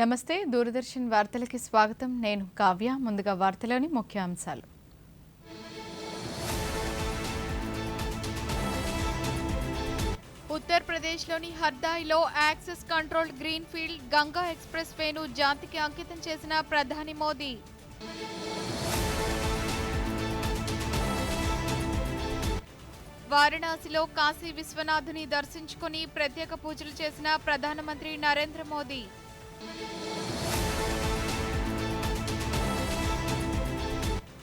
నమస్తే దూరదర్శన్ వార్తలకి స్వాగతం. నేను కావ్య. ముందుగా వార్తలోని ముఖ్యాంశాలు. ఉత్తరప్రదేశ్లోని హర్దాయిలో access controlled green field Ganga express వేను జాతికి అంకితం చేసిన ప్రధాని మోదీ. వారణాసిలో కాశీ విశ్వనాథుని దర్శించుకుని ప్రత్యేక పూజలు చేసిన ప్రధానమంత్రి నరేంద్ర మోదీ.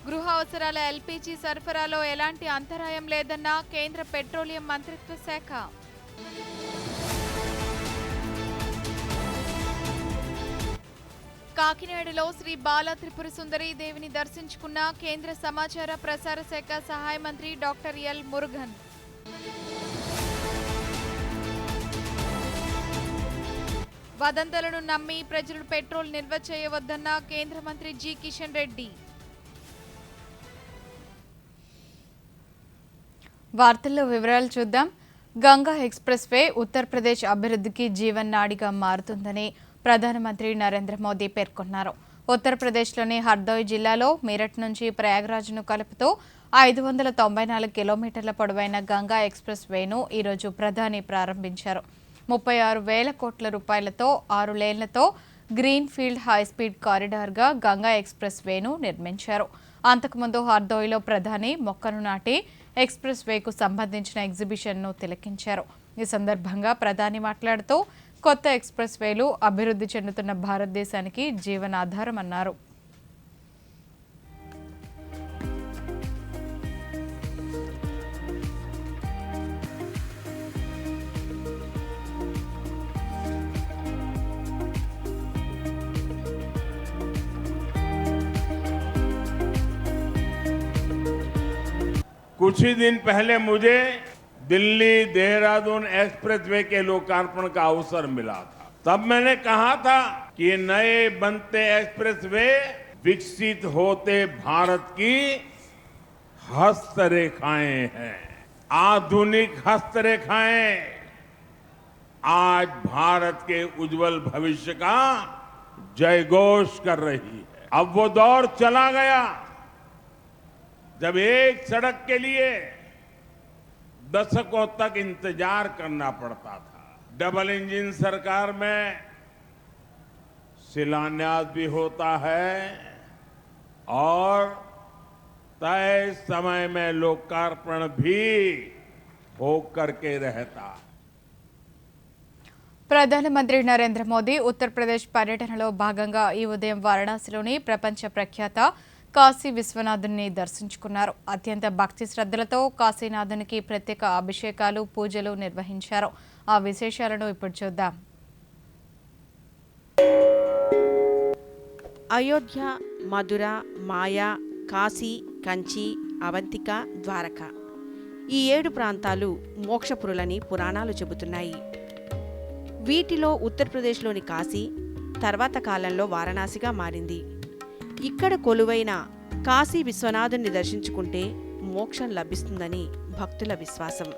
గృహ అవసరాల ఎల్పీజీ సరఫరాలో ఎలాంటి అంతరాయం లేదన్న కేంద్ర పెట్రోలియం మంత్రిత్వ శాఖ. కాకినాడలో శ్రీ బాల త్రిపుర సుందరి దేవిని దర్శించుకున్న కేంద్ర సమాచార ప్రసార శాఖ సహాయ మంత్రి డాక్టర్ ఎల్ మురుగన్. వదంతులను నమ్మి ప్రజలు పెట్రోల్ నిల్వ చేయవద్దన్న కేంద్ర మంత్రి జి కిషన్ రెడ్డి. వార్తల్లో వివరాలు చూద్దాం. గంగా ఎక్స్ప్రెస్ వే ఉత్తరప్రదేశ్ అభివృద్ధికి జీవనాడిగా మారుతుందని ప్రధానమంత్రి నరేంద్ర మోదీ పేర్కొన్నారు. ఉత్తరప్రదేశ్లోని హర్దోయ్ జిల్లాలో మీరట్ నుంచి ప్రయాగ్రాజ్ను కలుపుతూ 594 కిలోమీటర్ల పొడవైన గంగా ఎక్స్ప్రెస్ వేను ఈరోజు ప్రధాని ప్రారంభించారు. 36,000 కోట్ల రూపాయలతో 6 లేన్లతో గ్రీన్ ఫీల్డ్ హైస్పీడ్ కారిడార్గా గంగా ఎక్స్ప్రెస్ వేను నిర్మించారు. అంతకుముందు హర్దోయ్లో ప్రధాని మొక్కను నాటి ఎక్స్ప్రెస్ వేకు సంబంధించిన ఎగ్జిబిషన్ను తిలకించారు. ఈ సందర్భంగా ప్రధాని మాట్లాడుతూ కొత్త ఎక్స్ప్రెస్ వేలు అభివృద్ధి చెందుతున్న భారతదేశానికి జీవనాధారమన్నారు. कुछ ही दिन पहले मुझे दिल्ली देहरादून एक्सप्रेसवे के लोकार्पण का अवसर मिला था. तब मैंने कहा था कि ये नए बनते एक्सप्रेसवे विकसित होते भारत की हस्तरेखाएं हैं. आधुनिक हस्तरेखाएं आज भारत के उज्जवल भविष्य का जयघोष कर रही है. अब वो दौर चला गया जब एक सड़क के लिए दशकों तक इंतजार करना पड़ता था. डबल इंजन सरकार में शिलान्यास भी होता है और तय समय में लोकार्पण भी होकर के रहता. ప్రధానమంత్రి నరేంద్ర మోదీ ఉత్తరప్రదేశ్ పర్యటనలో భాగంగా ఈ ఉదయం వారణాసిలోని ప్రపంచ ప్రఖ్యాత కాశీ విశ్వనాథుని దర్శించుకున్నారు. అత్యంత భక్తి శ్రద్ధలతో కాశీనాథునికి ప్రత్యేక అభిషేకాలు పూజలు నిర్వహించారు. ఆ విశేషాలను ఇప్పుడు చూద్దాం. అయోధ్య, మధుర, మాయా, కాశీ, కంచి, అవంతిక, ద్వారక ఈ 7 ప్రాంతాలు మోక్షపురులని పురాణాలు చెబుతున్నాయి. వీటిలో ఉత్తరప్రదేశ్లోని కాశీ తర్వాత కాలంలో వారణాసిగా మారింది. ఇక్కడ కొలువైన కాశీ విశ్వనాథుని దర్శించుకుంటే మోక్షం లభిస్తుందని భక్తుల విశ్వాసం.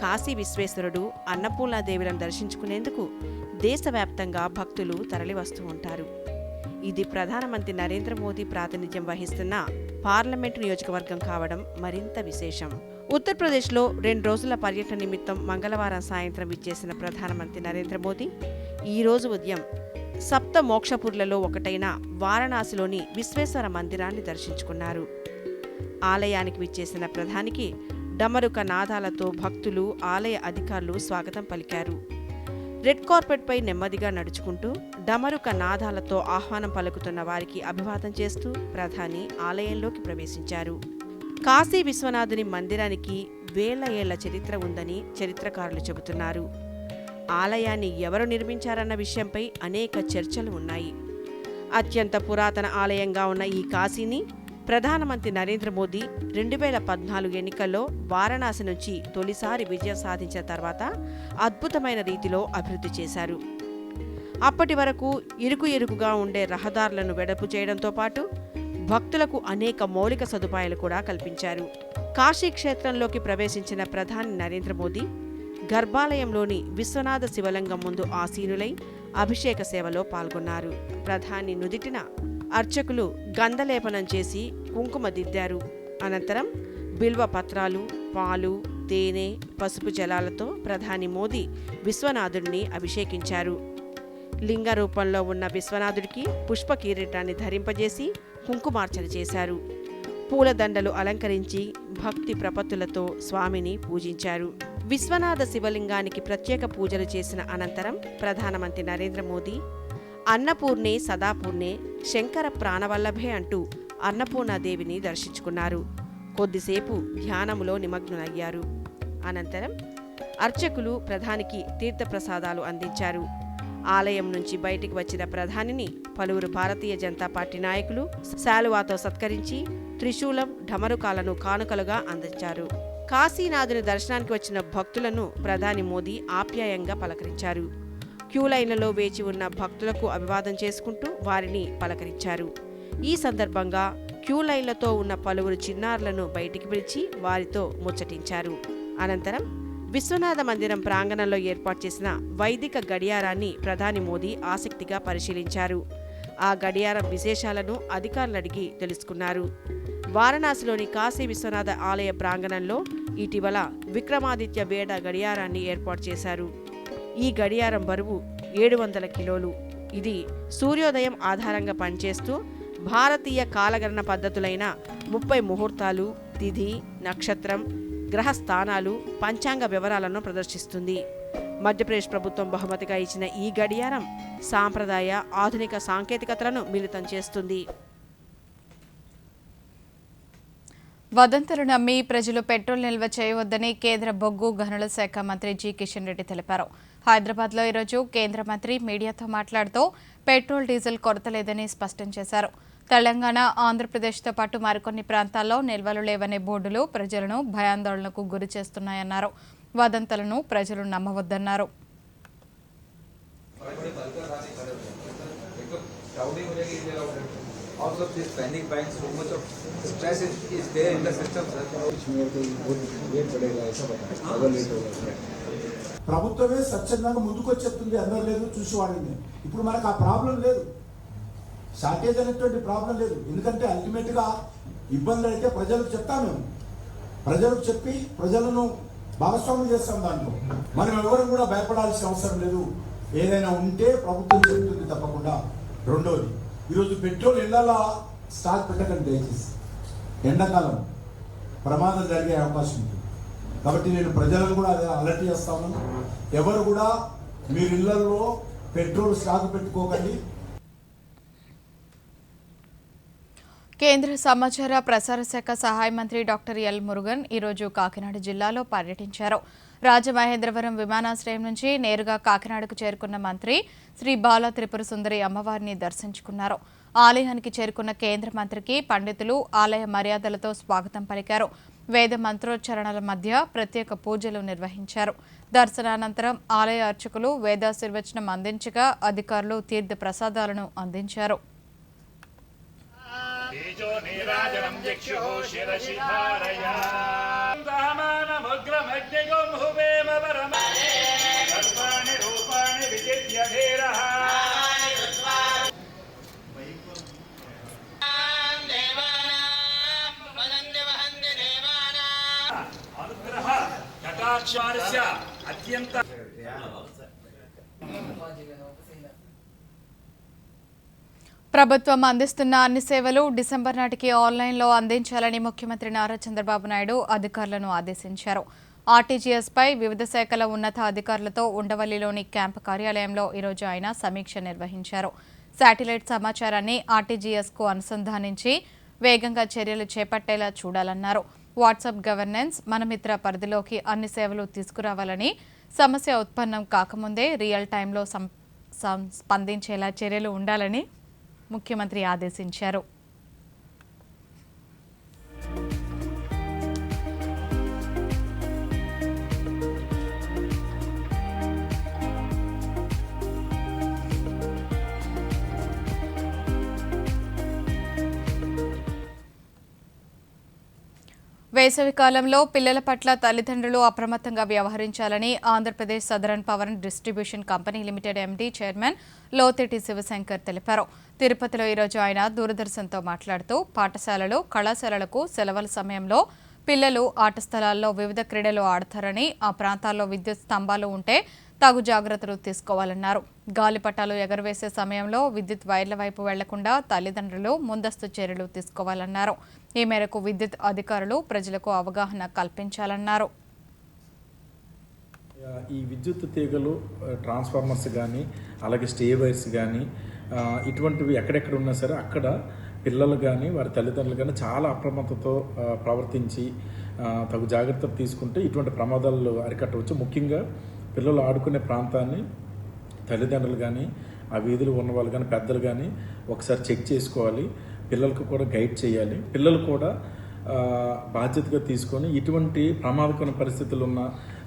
కాశీ విశ్వేశ్వరుడు, అన్నపూర్ణాదేవులను దర్శించుకునేందుకు దేశవ్యాప్తంగా భక్తులు తరలివస్తూ ఉంటారు. ఇది ప్రధానమంత్రి నరేంద్ర మోదీ ప్రాతినిధ్యం వహిస్తున్న పార్లమెంటు నియోజకవర్గం కావడం మరింత విశేషం. ఉత్తరప్రదేశ్లో 2 రోజుల పర్యటన నిమిత్తం మంగళవారం సాయంత్రం విచ్చేసిన ప్రధానమంత్రి నరేంద్ర మోదీ ఈరోజు ఉదయం సప్త మోక్షపురులలో ఒకటైన వారణాసిలోని విశ్వేశ్వర మందిరాన్ని దర్శించుకున్నారు. ఆలయానికి విచ్చేసిన ప్రధానికి డమరుక నాదాలతో భక్తులు, ఆలయ అధికారులు స్వాగతం పలికారు. రెడ్ కార్పెట్పై నెమ్మదిగా నడుచుకుంటూ డమరుక నాదాలతో ఆహ్వానం పలుకుతున్న వారికి అభివాదం చేస్తూ ప్రధాని ఆలయంలోకి ప్రవేశించారు. కాశీ విశ్వనాథుని మందిరానికి 1000 ఏళ్ల చరిత్ర ఉందని చరిత్రకారులు చెబుతున్నారు. ఆలయాన్ని ఎవరు నిర్మించారన్న విషయంపై అనేక చర్చలు ఉన్నాయి. అత్యంత పురాతన ఆలయంగా ఉన్న ఈ కాశీని ప్రధానమంత్రి నరేంద్ర మోదీ 2014 ఎన్నికల్లో వారణాసి నుంచి తొలిసారి విజయం సాధించిన తర్వాత అద్భుతమైన రీతిలో అభివృద్ధి చేశారు. అప్పటి వరకు ఇరుకుగా ఉండే రహదారులను వెడల్పు చేయడంతో పాటు భక్తులకు అనేక మౌలిక సదుపాయాలు కూడా కల్పించారు. కాశీ క్షేత్రంలోకి ప్రవేశించిన ప్రధాని నరేంద్ర మోదీ గర్భాలయంలోని విశ్వనాథ శివలింగం ముందు ఆసీనులై అభిషేక సేవలో పాల్గొన్నారు. ప్రధాని నుదిటిన అర్చకులు గంధలేపనం చేసి కుంకుమ దిద్దారు. అనంతరం బిల్వ పత్రాలు, పాలు, తేనె, పసుపు జలాలతో ప్రధాని మోదీ విశ్వనాథుడిని అభిషేకించారు. లింగ రూపంలో ఉన్న విశ్వనాథుడికి పుష్ప కిరీటాన్ని ధరింపజేసి కుంకుమార్చన చేశారు. పూలదండలు అలంకరించి భక్తి ప్రపత్తులతో స్వామిని పూజించారు. విశ్వనాథ శివలింగానికి ప్రత్యేక పూజలు చేసిన అనంతరం ప్రధానమంత్రి నరేంద్ర మోదీ అన్నపూర్ణే సదాపూర్ణే శంకర ప్రాణవల్లభే అంటూ అన్నపూర్ణాదేవిని దర్శించుకున్నారు. కొద్దిసేపు ధ్యానములో నిమగ్నులయ్యారు. అనంతరం అర్చకులు ప్రధానికి తీర్థప్రసాదాలు అందించారు. ఆలయం నుంచి బయటికి వచ్చిన ప్రధానిని పలువురు భారతీయ జనతా పార్టీ నాయకులు శాలువాతో సత్కరించి త్రిశూలం, ఢమరుకాలను కానుకలుగా అందించారు. కాశీనాథుని దర్శనానికి వచ్చిన భక్తులను ప్రధాని మోదీ ఆప్యాయంగా పలకరించారు. క్యూలైన్లలో వేచి ఉన్న భక్తులకు అభివాదం చేసుకుంటూ వారిని పలకరించారు. ఈ సందర్భంగా క్యూలైన్లతో ఉన్న పలువురు చిన్నారులను బయటికి పిలిచి వారితో ముచ్చటించారు. అనంతరం విశ్వనాథ మందిరం ప్రాంగణంలో ఏర్పాటు చేసిన వైదిక గడియారాన్ని ప్రధాని మోదీ ఆసక్తిగా పరిశీలించారు. ఆ గడియారం విశేషాలను అధికారులు అడిగి తెలుసుకున్నారు. వారణాసిలోని కాశీ విశ్వనాథ ఆలయ ప్రాంగణంలో ఇటీవల విక్రమాదిత్య వేడ గడియారాన్ని ఏర్పాటు చేశారు. ఈ గడియారం బరువు 700 కిలోలు. ఇది సూర్యోదయం ఆధారంగా పనిచేస్తూ భారతీయ కాలగణన పద్ధతులైన 30 ముహూర్తాలు, తిథి, నక్షత్రం, గ్రహ స్థానాలు, పంచాంగ వివరాలను ప్రదర్శిస్తుంది. మధ్యప్రదేశ్ ప్రభుత్వం బహుమతిగా ఇచ్చిన ఈ గడియారం సాంప్రదాయ, ఆధునిక సాంకేతికతలను మిళితం చేస్తుంది. వదంతులు నమ్మి ప్రజలు పెట్రోల్ నిల్వ చేయవద్దని కేంద్ర బొగ్గు గనుల శాఖ మంత్రి జి కిషన్ రెడ్డి తెలిపారు. హైదరాబాద్లో ఈరోజు కేంద్ర మంత్రి మీడియాతో మాట్లాడుతూ పెట్రోల్, డీజిల్ కొరత లేదని స్పష్టం చేశారు. తెలంగాణ, ఆంధ్రప్రదేశ్తో పాటు మరికొన్ని ప్రాంతాల్లో నిల్వలు లేవనే బోర్డులు ప్రజలను భయాందోళనకు గురి చేస్తున్నాయన్నారు. వదంతులను ప్రజలు నమ్మవద్దన్నారు. Also, this panic buying, so much of stress is there in the system, sir. ప్రభుత్వమే స్వచ్ఛందంగా ముందుకొచ్చి చెప్తుంది, అందరూ లేదు చూసి వాడింది. ఇప్పుడు మనకు ఆ ప్రాబ్లం లేదు, షార్టేజ్ అనేటువంటి ప్రాబ్లం లేదు. ఎందుకంటే అల్టిమేట్గా ఇబ్బందులు అయితే ప్రజలకు చెప్తాం, మేము ప్రజలకు చెప్పి ప్రజలను భాగస్వామ్యం చేస్తాం. దాంట్లో మనం ఎవరు కూడా భయపడాల్సిన అవసరం లేదు. ఏదైనా ఉంటే ప్రభుత్వం చెప్తుంది తప్పకుండా. రెండోది, ఈరోజు పెట్రోల్ ఇళ్లలో స్టాక్ పెట్టకండి దయచేసి. ఎండాకాలం ప్రమాదం జరిగే అవకాశం ఉంది కాబట్టి నేను ప్రజలను కూడా అదే అలర్ట్ చేస్తా ఉన్నాను. ఎవరు కూడా మీరు ఇళ్లలో పెట్రోల్ స్టాక్ పెట్టుకోకండి. కేంద్ర సమాచార ప్రసార శాఖ సహాయ మంత్రి డాక్టర్ ఎల్ మురుగన్ ఈరోజు కాకినాడ జిల్లాలో పర్యటించారు. రాజమహేంద్రవరం విమానాశ్రయం నుంచి నేరుగా కాకినాడకు చేరుకున్న మంత్రి శ్రీ బాల త్రిపుర సుందరి అమ్మవారిని దర్శించుకున్నారు. ఆలయానికి చేరుకున్న కేంద్ర మంత్రికి పండితులు ఆలయ మర్యాదలతో స్వాగతం పలికారు. వేద మంత్రోచ్చరణల మధ్య ప్రత్యేక పూజలు నిర్వహించారు. దర్శనానంతరం ఆలయ అర్చకులు వేదాశీర్వచనం అందించగా అధికారులు తీర్థ ప్రసాదాలను అందించారు. ప్రభుత్వం అందిస్తున్న అన్ని సేవలు డిసెంబర్ నాటికి ఆన్లైన్లో అందించాలని ముఖ్యమంత్రి నారా చంద్రబాబు నాయుడు అధికారులను ఆదేశించారు. ఆర్టీజీఎస్పై వివిధ శాఖల ఉన్నత అధికారులతో ఉండవల్లిలోని క్యాంపు కార్యాలయంలో ఈరోజు ఆయన సమీక్ష నిర్వహించారు. శాటిలైట్ సమాచారాన్ని ఆర్టీజీఎస్కు అనుసంధానించి వేగంగా చర్యలు చేపట్టేలా చూడాలన్నారు. వాట్సాప్ గవర్నెన్స్, మనమిత్ర పరిధిలోకి అన్ని సేవలు తీసుకురావాలని, సమస్య ఉత్పన్నం కాకముందే రియల్ టైంలో స్పందించేలా చర్యలు ఉండాలని ముఖ్యమంత్రి ఆదేశించారు. వేసవి కాలంలో పిల్లల పట్ల తల్లిదండ్రులు అప్రమత్తంగా వ్యవహరించాలని Andhra Pradesh southern power distribution company limited MD chairman Lotheti Sivasankar తెలిపారు. తిరుపతిలో ఈరోజు ఆయన దూరదర్శన్తో మాట్లాడుతూ పాఠశాలలు, కళాశాలలకు సెలవుల సమయంలో పిల్లలు ఆట స్థలాల్లో వివిధ క్రీడలు ఆడతారని, ఆ ప్రాంతాల్లో విద్యుత్ స్తంభాలు ఉంటే తగు జాగ్రత్తలు తీసుకోవాలన్నారు. గాలిపటాలు ఎగరవేసే సమయంలో విద్యుత్ వైర్ల వైపు వెళ్లకుండా తల్లిదండ్రులు ముందస్తు చర్యలు తీసుకోవాలన్నారు. ఈ మేరకు విద్యుత్ అధికారులు ప్రజలకు అవగాహన కల్పించాలన్నారు. ఈ విద్యుత్ తీగలు, ట్రాన్స్ఫార్మర్స్ కానీ, అలాగే స్టే వైర్స్ కానీ ఇటువంటివి ఎక్కడెక్కడ ఉన్నా సరే అక్కడ పిల్లలు కానీ వారి తల్లిదండ్రులు కానీ చాలా అప్రమత్తతో ప్రవర్తించి తగు జాగ్రత్తలు తీసుకుంటే ఇటువంటి ప్రమాదాలు అరికట్టవచ్చు. ముఖ్యంగా పిల్లలు ఆడుకునే ప్రాంతాన్ని తల్లిదండ్రులు కానీ, ఆ వీధులు ఉన్న వాళ్ళు కానీ, పెద్దలు కానీ ఒకసారి చెక్ చేసుకోవాలి. పిల్లలకు కూడా గైడ్ చేయాలి. పిల్లలు కూడా బాధ్యతగా తీసుకొని ఇటువంటి ప్రమాదకరమైన పరిస్థితులు ఉన్న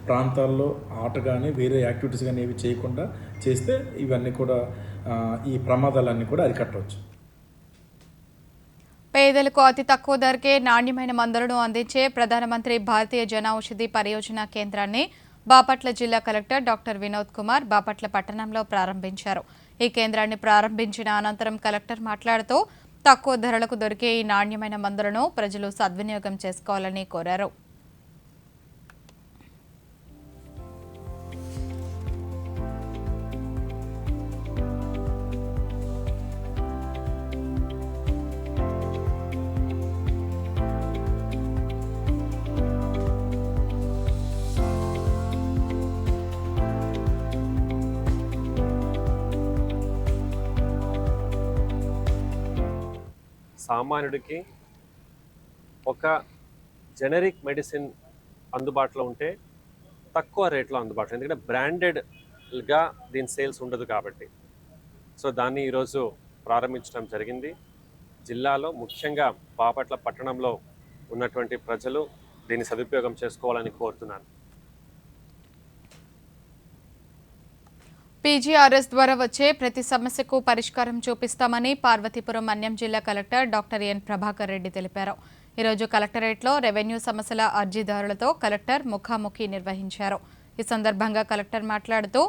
ప్రాంతాల్లో ఆట కానీ వేరే యాక్టివిటీస్ కానీ ఏవి చేయకుండా చేస్తే ఇవన్నీ కూడా ఈ ప్రమాదాలన్నీ కూడా అరికట్టవచ్చు. పేదలకు అతి తక్కువ ధరకే నాణ్యమైన మందులను అందించే ప్రధానమంత్రి భారతీయ జన ఔషధి పరియోజన కేంద్రాన్ని బాపట్ల జిల్లా కలెక్టర్ డాక్టర్ వినోద్ కుమార్ బాపట్ల పట్టణంలో ప్రారంభించారు. ఈ కేంద్రాన్ని ప్రారంభించిన అనంతరం కలెక్టర్ మాట్లాడుతూ తక్కువ ధరలకు దొరికే ఈ నాణ్యమైన మందులను ప్రజలు సద్వినియోగం చేసుకోవాలని కోరారు. సామాన్యుడికి ఒక జెనరిక్ మెడిసిన్ అందుబాటులో ఉంటే తక్కువ రేట్లో అందుబాటులో, ఎందుకంటే బ్రాండెడ్గా దీని సేల్స్ ఉండదు కాబట్టి. సో దాన్ని ఈరోజు ప్రారంభించడం జరిగింది. జిల్లాలో ముఖ్యంగా బాపట్ల పట్టణంలో ఉన్నటువంటి ప్రజలు దీన్ని సదుపయోగం చేసుకోవాలని కోరుతున్నాను. పీజీఆర్ఎస్ ద్వారా వచ్చే ప్రతి సమస్యకు పరిష్కారం చూపిస్తామని పార్వతీపురం మన్యం జిల్లా collector doctor N Prabhakar Reddy తెలిపారు. ఈరోజు కలెక్టరేట్లో రెవెన్యూ సమస్యల అర్జీదారులతో కలెక్టర్ ముఖాముఖి నిర్వహించారు. ఈ సందర్భంగా కలెక్టర్ మాట్లాడుతూ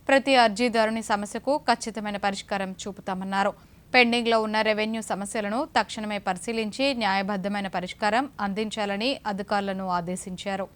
ప్రతి అర్జీదారుని సమస్యకు ఖచ్చితమైన పరిష్కారం చూపుతామన్నారు. పెండింగ్లో ఉన్న రెవెన్యూ సమస్యలను తక్షణమే పరిశీలించి న్యాయబద్ధమైన పరిష్కారం అందించాలని అధికారులను ఆదేశించారు.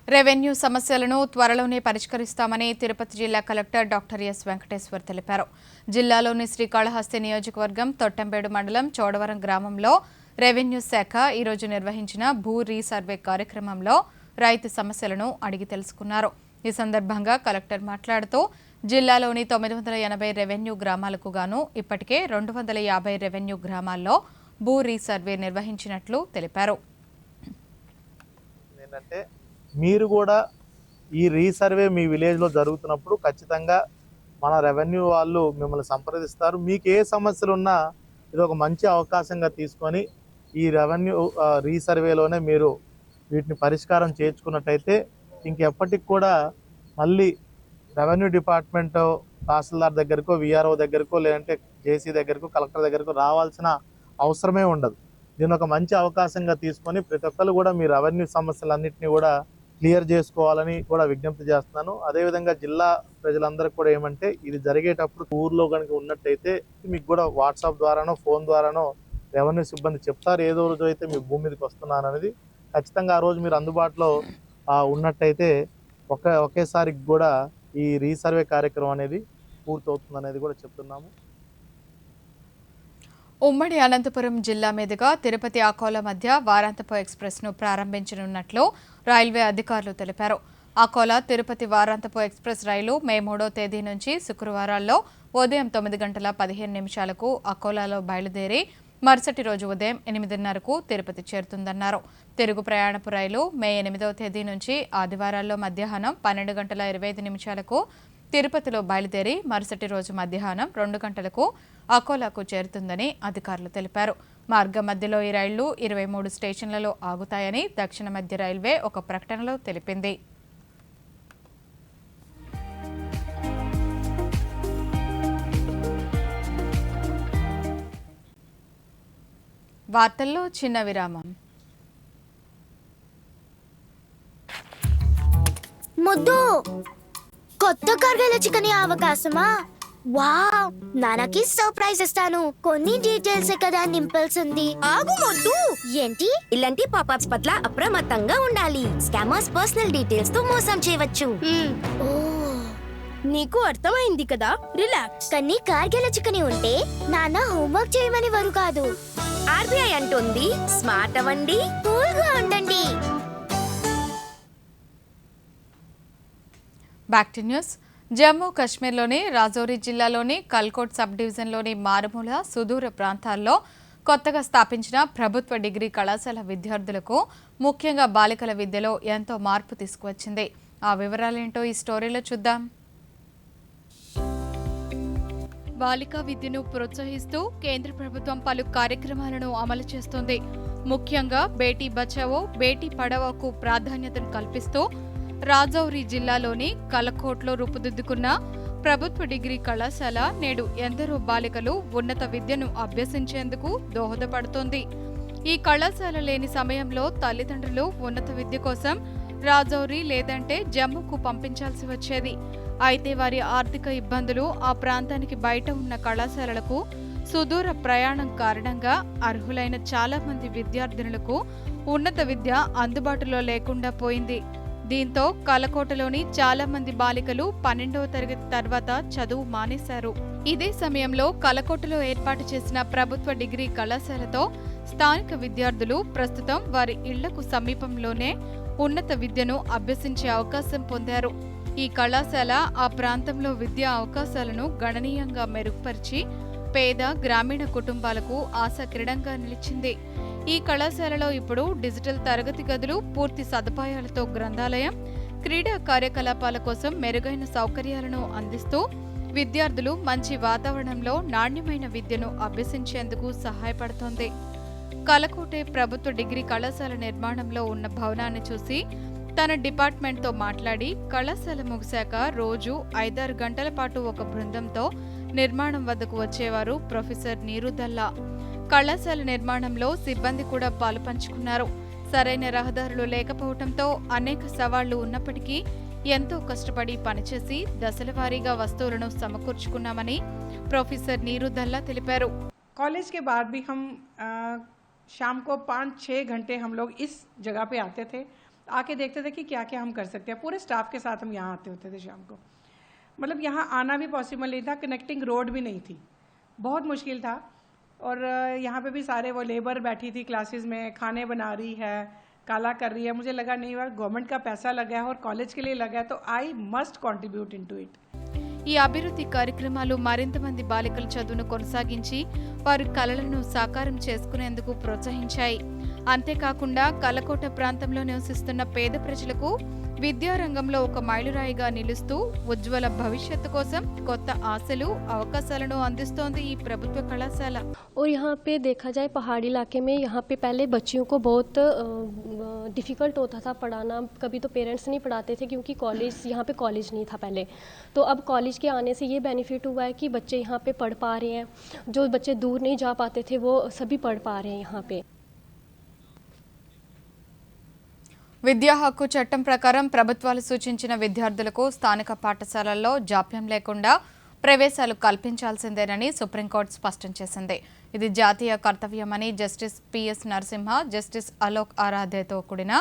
రెవెన్యూ సమస్యలను త్వరలోనే పరిష్కరిస్తామని తిరుపతి జిల్లా కలెక్టర్ డాక్టర్ ఎస్ వెంకటేశ్వర్ తెలిపారు. జిల్లాలోని శ్రీకాళహస్తి నియోజకవర్గం తొట్టంబేడు మండలం చోడవరం గ్రామంలో రెవెన్యూ శాఖ ఈరోజు నిర్వహించిన భూ రీసర్వే కార్యక్రమంలో రైతు సమస్యలను అడిగి తెలుసుకున్నారు. ఈ సందర్భంగా కలెక్టర్ మాట్లాడుతూ జిల్లాలోని 980 రెవెన్యూ గ్రామాలకు గాను ఇప్పటికే 250 రెవెన్యూ గ్రామాల్లో భూ రీసర్వే నిర్వహించినట్లు తెలిపారు. ఏంటంటే మీరు కూడా ఈ రీసర్వే మీ విలేజ్లో జరుగుతున్నప్పుడు ఖచ్చితంగా మన రెవెన్యూ వాళ్ళు మిమ్మల్ని సంప్రదిస్తారు. మీకు ఏ సమస్యలు ఉన్నా ఇది ఒక మంచి అవకాశంగా తీసుకొని ఈ రెవెన్యూ రీసర్వేలోనే మీరు వీటిని పరిష్కారం చేర్చుకున్నట్టయితే ఇంకెప్పటికి కూడా మళ్ళీ రెవెన్యూ డిపార్ట్మెంట్ తహసీల్దార్ దగ్గరకో, విఆర్ఓ దగ్గరకో, లేదంటే జేసీ దగ్గరకో, కలెక్టర్ దగ్గరకో రావాల్సిన అవసరమే ఉండదు. దీని ఒక మంచి అవకాశంగా తీసుకొని ప్రతి ఒక్కరు కూడా మీ రెవెన్యూ సమస్యలన్నింటినీ కూడా క్లియర్ చేసుకోవాలని కూడా విజ్ఞప్తి చేస్తున్నాను. అదేవిధంగా జిల్లా ప్రజలందరికీ కూడా ఏమంటే ఇది జరిగేటప్పుడు ఊర్లో కనుక ఉన్నట్టయితే మీకు కూడా వాట్సాప్ ద్వారానో ఫోన్ ద్వారానో రెవెన్యూ సిబ్బంది చెప్తారు ఏదో రోజు అయితే మీ భూమి మీదకి వస్తున్నాను అనేది. ఖచ్చితంగా ఆ రోజు మీరు అందుబాటులో ఉన్నట్టయితే ఒకేసారి కూడా ఈ రీసర్వే కార్యక్రమం అనేది పూర్తవుతుంది అనేది కూడా చెప్తున్నాము. ఉమ్మడి అనంతపురం జిల్లా మీదుగా తిరుపతి ఆకోలా మధ్య వారాంతపు ఎక్స్ప్రెస్ను ప్రారంభించనున్నట్లు రైల్వే అధికారులు తెలిపారు. ఆకోలా తిరుపతి వారాంతపు ఎక్స్ప్రెస్ రైలు మే 3వ తేదీ నుంచి శుక్రవారాల్లో ఉదయం 9:15 అకోలాలో బయలుదేరి మరుసటి రోజు ఉదయం 8:30కు తిరుపతి చేరుతుందన్నారు. తిరుగు ప్రయాణపు రైలు మే 8వ తేదీ నుంచి ఆదివారాల్లో మధ్యాహ్నం 12:25 తిరుపతిలో బయలుదేరి మరుసటి రోజు మధ్యాహ్నం 2 గంటలకు అకోలాకు చేరుతుందని అధికారులు తెలిపారు. మార్గ మధ్యలో ఈ రైళ్లు 23 స్టేషన్లలో ఆగుతాయని దక్షిణ మధ్య రైల్వే ఒక ప్రకటనలో తెలిపింది. వార్తల్లో చిన్న విరామం. ముద్దు కొత్త కార్గిల చికెన్ అవకాశమా? వావ్, నాన్నకి సర్ప్రైజ్ ఇస్తాను. కొన్ని డీటెయిల్స్ కదా నింపాల్సింది. ఆగు ముద్దు, ఏంటి? ఇలాంటి పాపప్స్ పట్ల అప్రమత్తంగా ఉండాలి. స్కామర్స్ పర్సనల్ డీటెయిల్స్ తో మోసం చేయవచ్చు. ఓ, నీకు అర్థమైంది కదా, రిలాక్స్. కానీ కార్గిల చికెన్ ఉంటే నాన్న హోంవర్క్ చేయమని వారు కాదు. ఆర్బీఐ అంటుంది స్మార్ట్ అవ్వండి, కూల్ గా ఉండండి. Back to news. జమ్మూ కాశ్మీర్లోని రాజౌరి జిల్లాలోని కల్కోట్ సబ్ డివిజన్లోని మారుమూల సుదూర ప్రాంతాల్లో కొత్తగా స్థాపించిన ప్రభుత్వ డిగ్రీ కళాశాల విద్యార్థులకు ముఖ్యంగా బాలికల విద్యలో ఎంతో మార్పు తీసుకువచ్చింది. ఆ వివరాలేంటో ఈ స్టోరీలో చూద్దాం. బాలికా విద్యను ప్రోత్సహిస్తూ కేంద్ర ప్రభుత్వం పలు కార్యక్రమాలను అమలు చేస్తోంది. ముఖ్యంగా బేటీ బచావో బేటీ పడావోకు ప్రాధాన్యతను కల్పిస్తూ రాజౌరి జిల్లాలోని కలకోట్లో రూపుదిద్దుకున్న ప్రభుత్వ డిగ్రీ కళాశాల నేడు ఎందరో బాలికలు ఉన్నత విద్యను అభ్యసించేందుకు దోహదపడుతోంది. ఈ కళాశాల లేని సమయంలో తల్లిదండ్రులు ఉన్నత విద్య కోసం రాజౌరి లేదంటే జమ్మూకు పంపించాల్సి వచ్చేది. అయితే వారి ఆర్థిక ఇబ్బందులు ఆ ప్రాంతానికి బయట ఉన్న కళాశాలలకు సుదూర ప్రయాణం కారణంగా అర్హులైన చాలా మంది విద్యార్థినులకు ఉన్నత విద్య అందుబాటులో లేకుండా పోయింది. దీంతో కలకోటలోని చాలా మంది బాలికలు 12వ తరగతి తర్వాత చదువు మానేశారు. ఇదే సమయంలో కలకోటలో ఏర్పాటు చేసిన ప్రభుత్వ డిగ్రీ కళాశాలతో స్థానిక విద్యార్థులు ప్రస్తుతం వారి ఇళ్లకు సమీపంలోనే ఉన్నత విద్యను అభ్యసించే అవకాశం పొందారు. ఈ కళాశాల ఆ ప్రాంతంలో విద్యా అవకాశాలను గణనీయంగా మెరుగుపరిచి పేద గ్రామీణ కుటుంబాలకు ఆశాకిరణంగా నిలిచింది. ఈ కళాశాలలో ఇప్పుడు డిజిటల్ తరగతి గదులు, పూర్తి సదుపాయాలతో గ్రంథాలయం, క్రీడా కార్యకలాపాల కోసం మెరుగైన సౌకర్యాలను అందిస్తూ విద్యార్థులు మంచి వాతావరణంలో నాణ్యమైన విద్యను అభ్యసించేందుకు సహాయపడుతోంది. కలకోటే ప్రభుత్వ డిగ్రీ కళాశాల నిర్మాణంలో ఉన్న భవనాన్ని చూసి తన డిపార్ట్మెంట్తో మాట్లాడి కళాశాల ముగిశాక రోజు 5-6 గంటల పాటు ఒక బృందంతో నిర్మాణం వద్దకు వచ్చేవారు ప్రొఫెసర్ నీరుదల్లా. కళాశాల నిర్మాణంలో సిబ్బంది కూడా పాలుపంచుకున్నారు. సరైన రహదారులు లేకపోవడంతో అనేక సవాళ్లు ఉన్నప్పటికీ ఎంతో కష్టపడి పనిచేసి దశల వారీగా వస్తువులను సమకూర్చుకున్నామని ప్రొఫెసర్ నీరుదల్లా తెలిపారు. कॉलेज के बाद भी हम शाम को 5-6 घंटे हम लोग इस जगह पे आते थे, आके देखते थे कि क्या क्या हम कर सकते हैं. पूरे स्टाफ के साथ हम यहाँ आते होते थे शाम को. मतलब यहाँ आना भी पॉसिबल नहीं था, कनेक्टिंग रोड भी नहीं थी, बहुत मुश्किल था. और यहाँ पे भी सारे वो लेबर बैठी थी क्लासेस में, खाने बना रही है, काला कर रही है. मुझे लगा नहीं यार, गवर्नमेंट का पैसा लगा है और कॉलेज के लिए लगा है तो I must contribute into it. ఈ అభివృద్ధి కార్యక్రమాలు మరింత మంది బాలికల చదువును కొనసాగించి వారి కలలను సాకారం చేసుకునేందుకు ప్రోత్సహించాయి. అంతేకాకుండా కలకోట ప్రాంతంలో నివసిస్తున్న పేద ప్రజలకు విద్యారంగంలో ఒక మైలురాయిగా నిలుస్తూ ఉజ్వల భవిష్యత్తు కోసం కొత్త ఆశలు, అవకాశాలను అందిస్తోంది ఈ ప్రభుత్వ కళాశాల. और यहाँ पे देखा जाए पहाड़ी इलाके में यहाँ पे पहले बच्चियों को बहुत डिफ़िकल्ट होता था पढ़ाना. कभी तो पेरेंट्स नहीं पढ़ाते थे क्योंकि कॉलेज यहाँ पे कॉलेज नहीं था पहले. तो अब कॉलेज के आने से ये बेनिफिट हुआ है कि बच्चे यहाँ पे पढ़ पा रहे हैं. जो बच्चे दूर नहीं जा पाते थे वो सभी पढ़ पा रहे हैं यहाँ पे. విద్యా హక్కు చట్టం ప్రకారం ప్రభుత్వాలు సూచించిన విద్యార్థులకు స్థానిక పాఠశాలల్లో జాప్యం లేకుండా ప్రవేశాలు కల్పించాల్సిందేనని సుప్రీంకోర్టు స్పష్టం చేసింది. ఇది జాతీయ కర్తవ్యమని justice PS Narasimha, justice Alok ఆరాధేతో కూడిన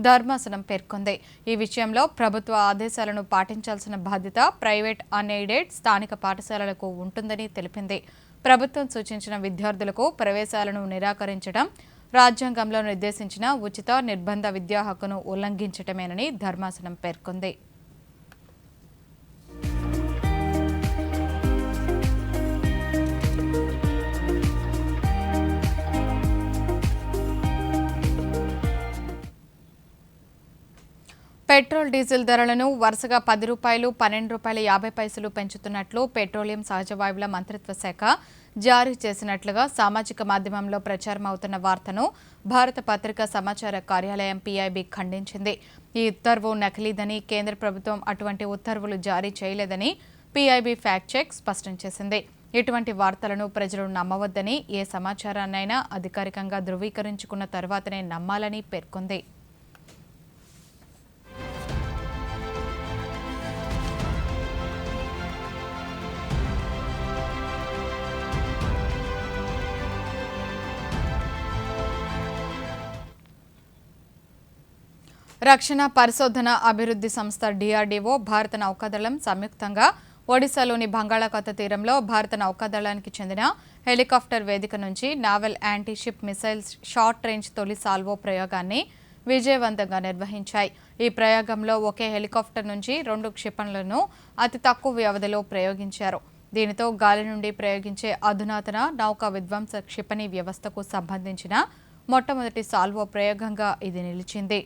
ధర్మాసనం పేర్కొంది. ఈ విషయంలో ప్రభుత్వ ఆదేశాలను పాటించాల్సిన బాధ్యత ప్రైవేట్, అన్ఎయిడెడ్ స్థానిక పాఠశాలలకు ఉంటుందని తెలిపింది. ప్రభుత్వం సూచించిన విద్యార్థులకు ప్రవేశాలను నిరాకరించడం రాజ్యాంగంలో నిర్దేశించిన ఉచిత నిర్బంధ విద్యా హక్కును ఉల్లంఘించటమేనని ధర్మాసనం పేర్కొంది. పెట్రోల్ డీజిల్ ధరలను వరుసగా 10 రూపాయలు 12 రూపాయల 50 పైసలు పెంచుతున్నట్లు పెట్రోలియం సహజ వాయువుల మంత్రిత్వ శాఖ జారీ చేసినట్లుగా సామాజిక మాధ్యమంలో ప్రచారం అవుతున్న వార్తను భారత పత్రికా సమాచార కార్యాలయం PIB ఖండించింది. ఈ ఉత్తర్వు నకిలీదని, కేంద్ర ప్రభుత్వం అటువంటి ఉత్తర్వులు జారీ చేయలేదని PIB ఫ్యాక్ట్ చెక్ స్పష్టం చేసింది. ఇటువంటి వార్తలను ప్రజలు నమ్మవద్దని, ఏ సమాచారాన్నైనా అధికారికంగా ధృవీకరించుకున్న తర్వాతనే నమ్మాలని పేర్కొంది. రక్షణ పరిశోధన అభివృద్ధి సంస్థ DRDO, భారత నౌకాదళం సంయుక్తంగా ఒడిశాలోని బంగాళాఖాత తీరంలో భారత నౌకాదళానికి చెందిన హెలికాప్టర్ వేదిక నుంచి naval anti ship missiles short range తొలి సాల్వో ప్రయోగాన్ని విజయవంతంగా నిర్వహించాయి. ఈ ప్రయోగంలో ఒకే హెలికాప్టర్ నుంచి 2 క్షిపణులను అతి తక్కువ వ్యవధిలో ప్రయోగించారు. దీనితో గాలి నుండి ప్రయోగించే అధునాతన నౌకా విధ్వంస క్షిపణి వ్యవస్థకు సంబంధించిన మొట్టమొదటి సాల్వో ప్రయోగంగా ఇది నిలిచింది.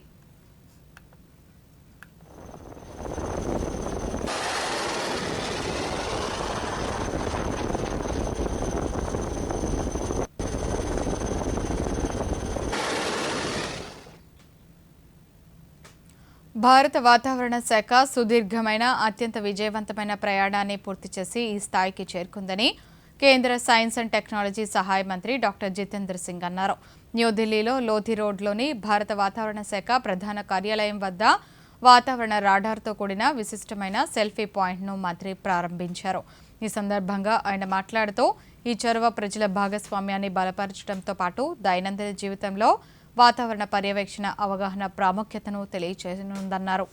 భారత వాతావరణ శాఖ సుదీర్ఘమైన అత్యంత విజయవంతమైన ప్రయాణాన్ని పూర్తి చేసి ఈ స్థాయికి చేరుకుందని కేంద్ర సైన్స్ అండ్ టెక్నాలజీ సహాయ మంత్రి డాక్టర్ జితేంద్ర సింగ్ అన్నారు. న్యూఢిల్లీలో లోధి రోడ్లోని భారత వాతావరణ శాఖ ప్రధాన కార్యాలయం వద్ద వాతావరణ రాడార్తో కూడిన విశిష్టమైన సెల్ఫీ పాయింట్ను మంత్రి ప్రారంభించారు. ఈ సందర్భంగా ఆయన మాట్లాడుతూ ఈ చొరవ ప్రజల భాగస్వామ్యాన్ని బలపరచడంతో పాటు దైనందిన జీవితంలో వాతావరణ పర్యవేక్షణ అవగాహన ప్రాముఖ్యతను తెలియజేయనుందన్నారు.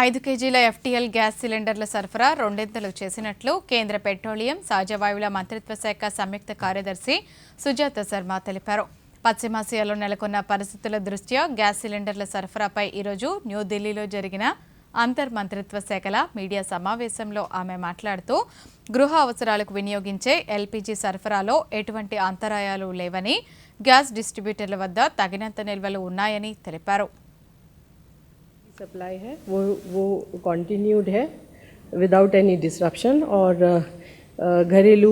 ఐదు కేజీల FTL గ్యాస్ సిలిండర్ల సరఫరా రెండింతలు చేసినట్లు కేంద్ర పెట్రోలియం, సహజ వాయువుల మంత్రిత్వ శాఖ సంయుక్త కార్యదర్శి సుజాత శర్మ తెలిపారు. పశ్చిమాసియాలో నెలకొన్న పరిస్థితుల దృష్ట్యా గ్యాస్ సిలిండర్ల సరఫరాపై ఈరోజు న్యూఢిల్లీలో జరిగిన అంతర్ మంత్రిత్వ శాఖల మీడియా సమావేశంలో ఆమె మాట్లాడుతూ గృహ అవసరాలకు వినియోగించే LPG సరఫరాలో ఎటువంటి అంతరాయాలు లేవని, గ్యాస్ డిస్ట్రిబ్యూటర్ల వద్ద తగినంత నిల్వలు ఉన్నాయని తెలిపారు. सप्लाई है वो कंटिन्यूड है विदाउट एनी डिसरप्शन और घरेलू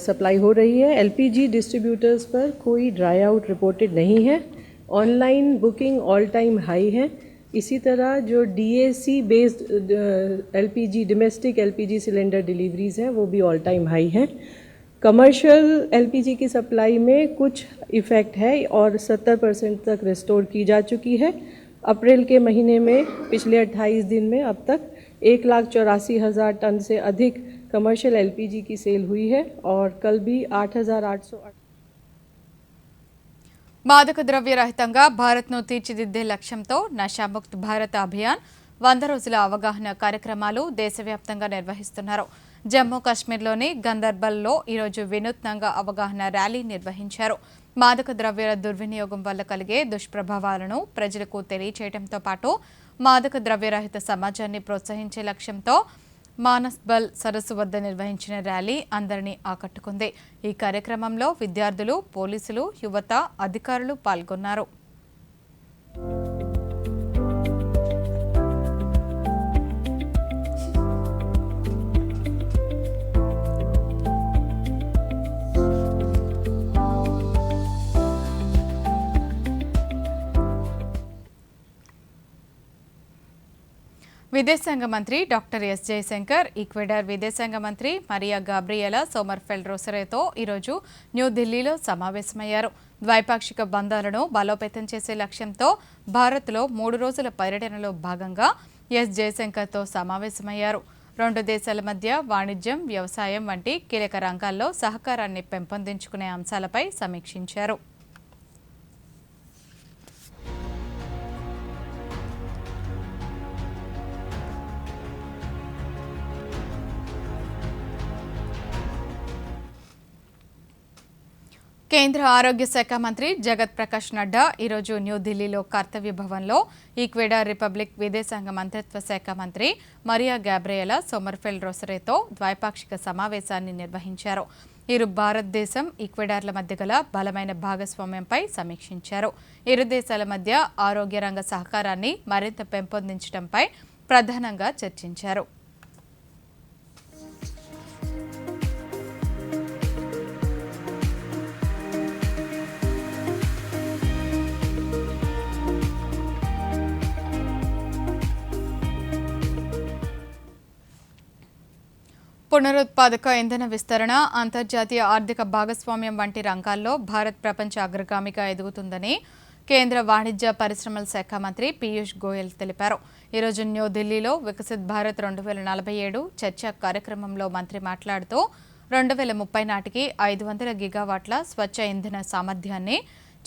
सप्लाई हो रही है. LPG डिस्ट्रीब्यूटर्स पर कोई ड्राई आउट रिपोर्टेड नहीं है. Online booking all time high है. इसी तरह जो DAC based LPG domestic LPG cylinder deliveries हैं वो भी ऑल टाइम हाई हैं. कमर्शियल LPG की सप्लाई में कुछ इफ़ेक्ट है और 70% तक रिस्टोर की जा चुकी है. अप्रैल के महीने में पिछले 28 दिन में अब तक 1,84,000 टन से अधिक कमर्शियल LPG की सेल हुई है और कल भी 8,800 మాదక ద్రవ్య రహితంగా భారత్ను తీర్చిదిద్దే లక్ష్యంతో నషాముక్త్ భారత్ అభియాన్ 100 రోజుల అవగాహన కార్యక్రమాలు దేశవ్యాప్తంగా నిర్వహిస్తున్నారు. జమ్మూ కాశ్మీర్లోని గందర్బల్లో ఈరోజు వినూత్నంగా అవగాహన ర్యాలీ నిర్వహించారు. మాదక ద్రవ్యాల దుర్వినియోగం వల్ల కలిగే దుష్ప్రభావాలను ప్రజలకు తెలియచేయడంతో పాటు మాదక ద్రవ్యరహిత సమాజాన్ని ప్రోత్సహించే లక్ష్యంతో మానస్బల్ సరస్సు వద్ద నిర్వహించిన ర్యాలీ అందరినీ ఆకట్టుకుంది. ఈ కార్యక్రమంలో విద్యార్థులు, పోలీసులు, యువత, అధికారులు పాల్గొన్నారు. విదేశాంగ మంత్రి డాక్టర్ S. జయశంకర్, ఈక్వెడార్ విదేశాంగ మంత్రి మరియా గాబ్రియలా సోమర్ఫెల్డ్ రోసరేతో ఈరోజు న్యూఢిల్లీలో సమావేశమయ్యారు. ద్వైపాక్షిక బంధాలను బలోపేతం చేసే లక్ష్యంతో భారత్లో 3 రోజుల పర్యటనలో భాగంగా S. జయశంకర్తో సమావేశమయ్యారు. 2 దేశాల మధ్య వాణిజ్యం, వ్యవసాయం వంటి కీలక రంగాల్లో సహకారాన్ని పెంపొందించుకునే అంశాలపై సమీక్షించారు. కేంద్ర ఆరోగ్య శాఖ మంత్రి జగత్ ప్రకాష్ నడ్డా ఈరోజు న్యూఢిల్లీలో కర్తవ్య భవన్లో ఈక్వెడార్ రిపబ్లిక్ విదేశాంగ మంత్రిత్వ శాఖ మంత్రి మరియా గ్యాబ్రియలా సోమర్ఫెల్డ్ రొసరేతో ద్వైపాక్షిక సమావేశాన్ని నిర్వహించారు. ఇరు భారతదేశం ఈక్వెడార్ల మధ్య గల బలమైన భాగస్వామ్యంపై సమీక్షించారు. ఇరు దేశాల మధ్య ఆరోగ్య రంగ సహకారాన్ని మరింత పెంపొందించడంపై ప్రధానంగా చర్చించారు. పునరుత్పాదక ఇంధన విస్తరణ, అంతర్జాతీయ ఆర్థిక భాగస్వామ్యం వంటి రంగాల్లో భారత్ ప్రపంచ అగ్రగామిగా ఎదుగుతుందని కేంద్ర వాణిజ్య పరిశ్రమల శాఖ మంత్రి పీయూష్ గోయల్ తెలిపారు. ఈరోజు న్యూఢిల్లీలో వికసిత్ భారత్ 2047 చర్చా కార్యక్రమంలో మంత్రి మాట్లాడుతూ 2030 నాటికి 500 గిగావాట్ల స్వచ్ఛ ఇంధన సామర్థ్యాన్ని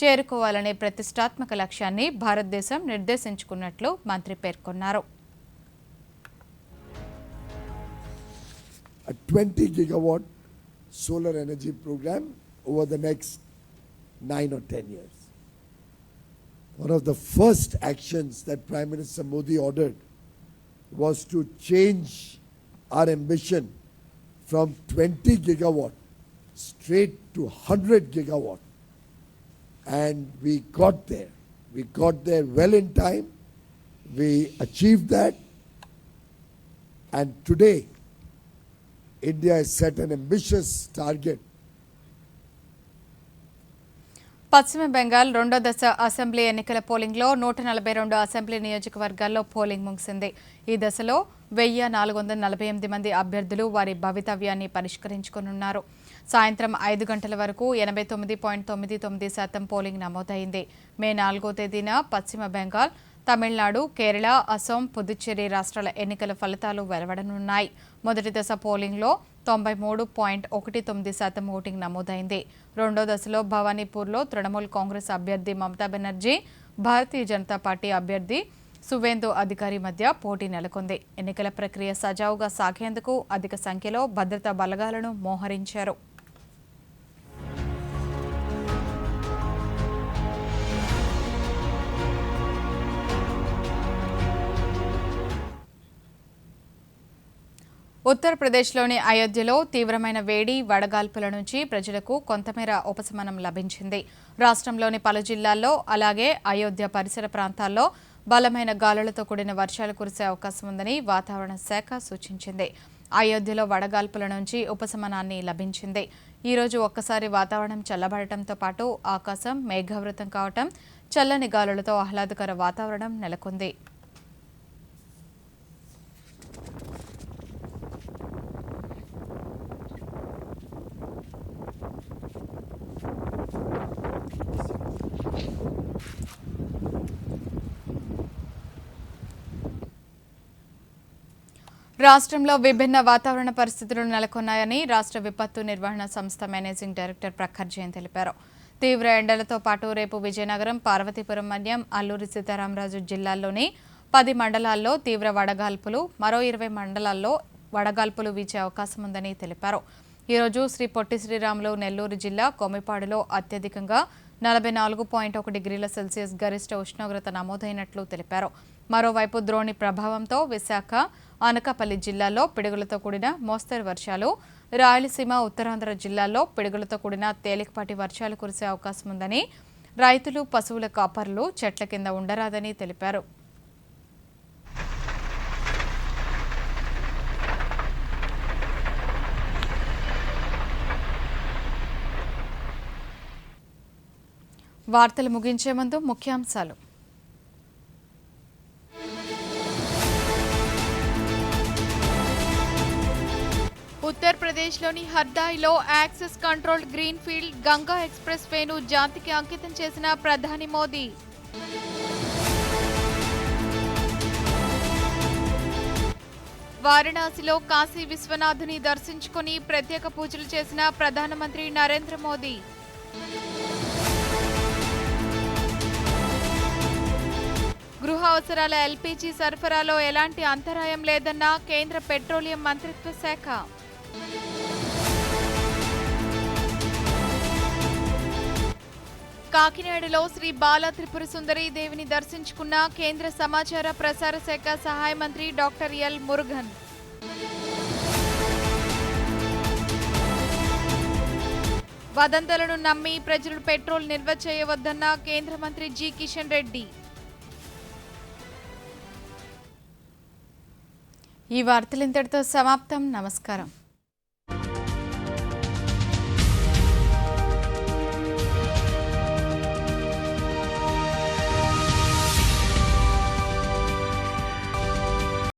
చేరుకోవాలనే ప్రతిష్టాత్మక లక్ష్యాన్ని భారతదేశం నిర్దేశించుకున్నట్లు మంత్రి పేర్కొన్నారు. A 20 gigawatt solar energy program over the next 9 or 10 years. One of the first actions that Prime Minister Modi ordered was to change our ambition from 20 gigawatt straight to 100 gigawatt. And we got there. We got there well in time. We achieved that. And today, India has set an ambitious target. పశ్చిమ బెంగాల్ రెండో దశ assembly ఎన్నికల పోలింగ్లో 142 assembly నియోజకవర్గాల్లో polling ముగిసింది. ఈ దశలో 1448 మంది అభ్యర్థులు వారి భవితవ్యాన్ని పరిష్కరించుకోనున్నారు. సాయంత్రం 5 గంటల వరకు 89.99% పోలింగ్ నమోదైంది. మే 4వ తేదీన పశ్చిమ బెంగాల్, తమిళనాడు, కేరళ, అసోం, పుదుచ్చేరి రాష్ట్రాల ఎన్నికల ఫలితాలు వెలువడనున్నాయి. మొదటి దశ పోలింగ్లో 93.19% ఓటింగ్ నమోదైంది. రెండో దశలో భవానీపూర్లో తృణమూల్ కాంగ్రెస్ అభ్యర్థి మమతా బెనర్జీ, భారతీయ జనతా పార్టీ అభ్యర్థి సువేందు అధికారి మధ్య పోటీ నెలకొంది. ఎన్నికల ప్రక్రియ సజావుగా సాగేందుకు అధిక సంఖ్యలో భద్రతా బలగాలను మోహరించారు. ఉత్తరప్రదేశ్లోని అయోధ్యలో తీవ్రమైన వేడి, వడగాల్పుల నుంచి ప్రజలకు కొంతమేర ఉపశమనం లభించింది. రాష్ట్రంలోని పలు జిల్లాల్లో అలాగే అయోధ్య పరిసర ప్రాంతాల్లో బలమైన గాలులతో కూడిన వర్షాలు కురిసే అవకాశం ఉందని వాతావరణ శాఖ సూచించింది. అయోధ్యలో వడగాల్పుల నుంచి ఉపశమనాన్ని లభించింది. ఈరోజు ఒక్కసారి వాతావరణం చల్లబడటంతో పాటు ఆకాశం మేఘావృతం కావటం, చల్లని గాలులతో ఆహ్లాదకర వాతావరణం నెలకొంది. రాష్ట్రంలో విభిన్న వాతావరణ పరిస్థితులు నెలకొన్నాయని రాష్ట్ర విపత్తు నిర్వహణ సంస్థ మేనేజింగ్ డైరెక్టర్ ప్రఖర్ జైన్ తెలిపారు. తీవ్ర ఎండలతో పాటు రేపు విజయనగరం, పార్వతీపురం మన్యం, అల్లూరి సీతారామరాజు జిల్లాల్లోని 10 మండలాల్లో తీవ్ర వడగాల్పులు, మరో 20 మండలాల్లో వడగాల్పులు వీచే అవకాశం ఉందని తెలిపారు. ఈరోజు శ్రీ పొట్టి శ్రీరాములు నెల్లూరు జిల్లా కొమ్మిపాడులో అత్యధికంగా 44.1 డిగ్రీల సెల్సియస్ గరిష్ట ఉష్ణోగ్రత నమోదైనట్లు తెలిపారు. మరోవైపు ద్రోణి ప్రభావంతో విశాఖ, అనకాపల్లి జిల్లాల్లో పిడుగులతో కూడిన మోస్తరు వర్షాలు, రాయలసీమ, ఉత్తరాంధ్ర జిల్లాల్లో పిడుగులతో కూడిన తేలికపాటి వర్షాలు కురిసే అవకాశం ఉందని, రైతులు, పశువుల కాపరులు చెట్ల కింద ఉండరాదని తెలిపారు. వార్తలు ముగించే ముందు ముఖ్యాంశాలు. ఉత్తరప్రదేశ్లోని హర్దాయిలో access controlled green field Ganga express వేను జాతికి అంకితం చేసిన ప్రధాని మోదీ. వారణాసిలో కాశీ విశ్వనాథుని దర్శించుకుని ప్రత్యేక పూజలు చేసిన ప్రధానమంత్రి నరేంద్ర మోదీ. గృహ అవసరాల ఎల్పీజీ సరఫరాలో ఎలాంటి అంతరాయం లేదన్న కేంద్ర పెట్రోలియం మంత్రిత్వ శాఖ. కాకినాడలో శ్రీ బాల త్రిపుర సుందరి దేవిని దర్శించుకున్న కేంద్ర సమాచార ప్రసార శాఖ సహాయ మంత్రి డాక్టర్ ఎల్ మురుగన్. వదంతులను నమ్మి ప్రజలు పెట్రోల్ నిల్వ చేయవద్దన్న కేంద్ర మంత్రి జి కిషన్ రెడ్డి. ఈ వార్తలు ఇంతటితో సమాప్తం. నమస్కారం.